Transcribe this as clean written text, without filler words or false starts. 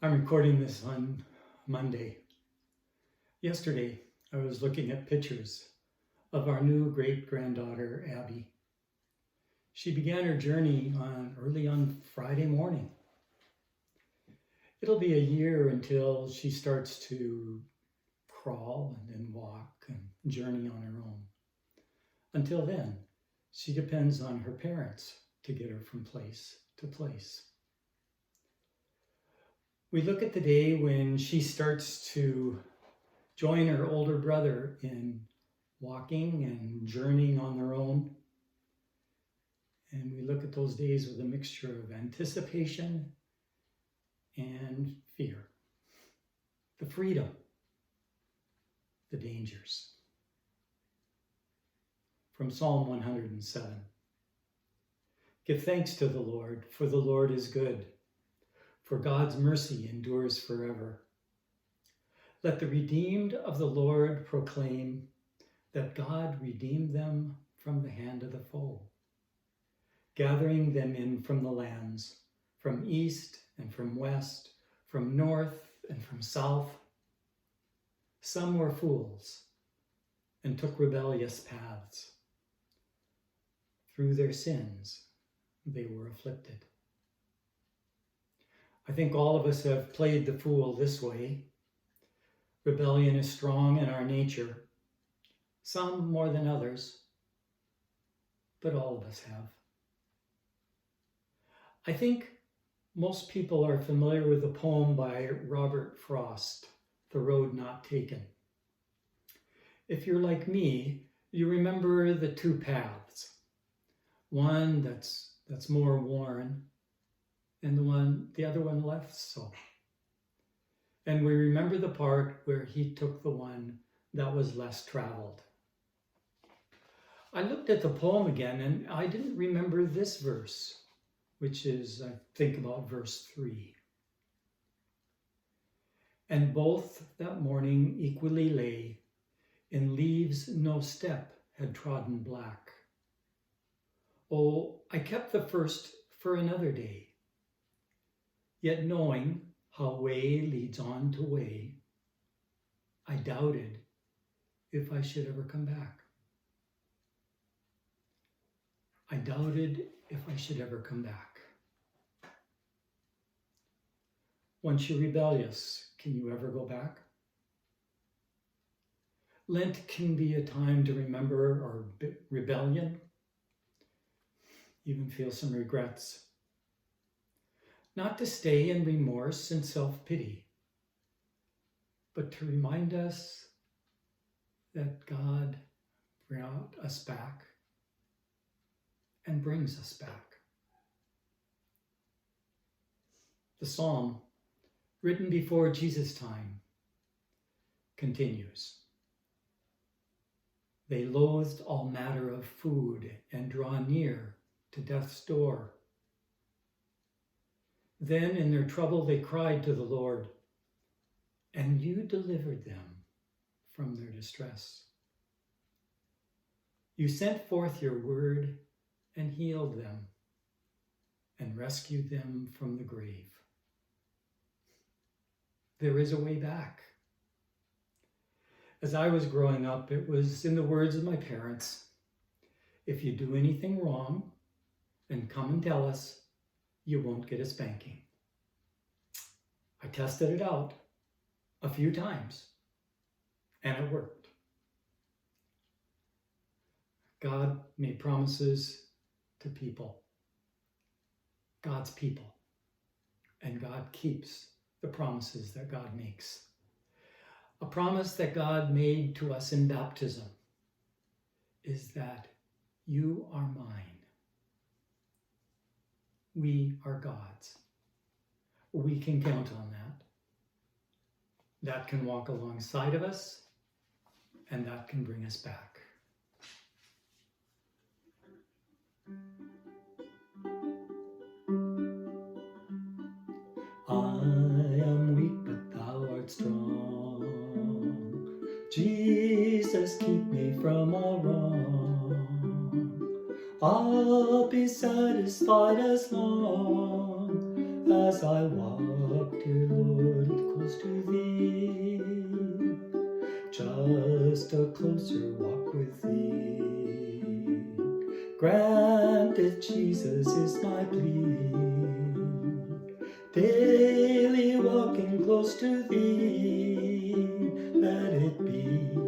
I'm recording this on Monday. Yesterday, I was looking at pictures of our new great-granddaughter, Abby. She began her journey early on Friday morning. It'll be a year until she starts to crawl and then walk and journey on her own. Until then, she depends on her parents to get her from place to place. We look at the day when she starts to join her older brother in walking and journeying on their own. And we look at those days with a mixture of anticipation and fear. The freedom, the dangers. From Psalm 107. Give thanks to the Lord, for the Lord is good, for God's mercy endures forever. Let the redeemed of the Lord proclaim that God redeemed them from the hand of the foe, gathering them in from the lands, from east and from west, from north and from south. Some were fools and took rebellious paths. Through their sins, they were afflicted. I think all of us have played the fool this way. Rebellion is strong in our nature, some more than others, but all of us have. I think most people are familiar with the poem by Robert Frost, The Road Not Taken. If you're like me, you remember the two paths. One that's more worn, and the other one less so. And we remember the part where he took the one that was less traveled. I looked at the poem again and I didn't remember this verse, which is, I think, about verse 3. And both that morning equally lay, in leaves no step had trodden black. Oh, I kept the first for another day, yet knowing how way leads on to way, I doubted if I should ever come back. I doubted if I should ever come back. Once you're rebellious, can you ever go back? Lent can be a time to remember our rebellion, even feel some regrets. Not to stay in remorse and self-pity, but to remind us that God brought us back and brings us back. The psalm, written before Jesus' time, continues. They loathed all matter of food and draw near to death's door. Then in their trouble they cried to the Lord, and you delivered them from their distress. You sent forth your word and healed them and rescued them from the grave. There is a way back. As I was growing up, it was in the words of my parents, if you do anything wrong, then come and tell us, you won't get a spanking. I tested it out a few times, and it worked. God made promises to people, God's people, and God keeps the promises that God makes. A promise that God made to us in baptism is that you are mine. We are God's. We can count on that. That can walk alongside of us, and that can bring us back. I am weak, but thou art strong. Jesus, keep me from all wrong. I'll be satisfied as long as I walk, dear Lord, close to thee, just a closer walk with thee. Grant it, Jesus, is my plea, daily walking close to thee. Let it be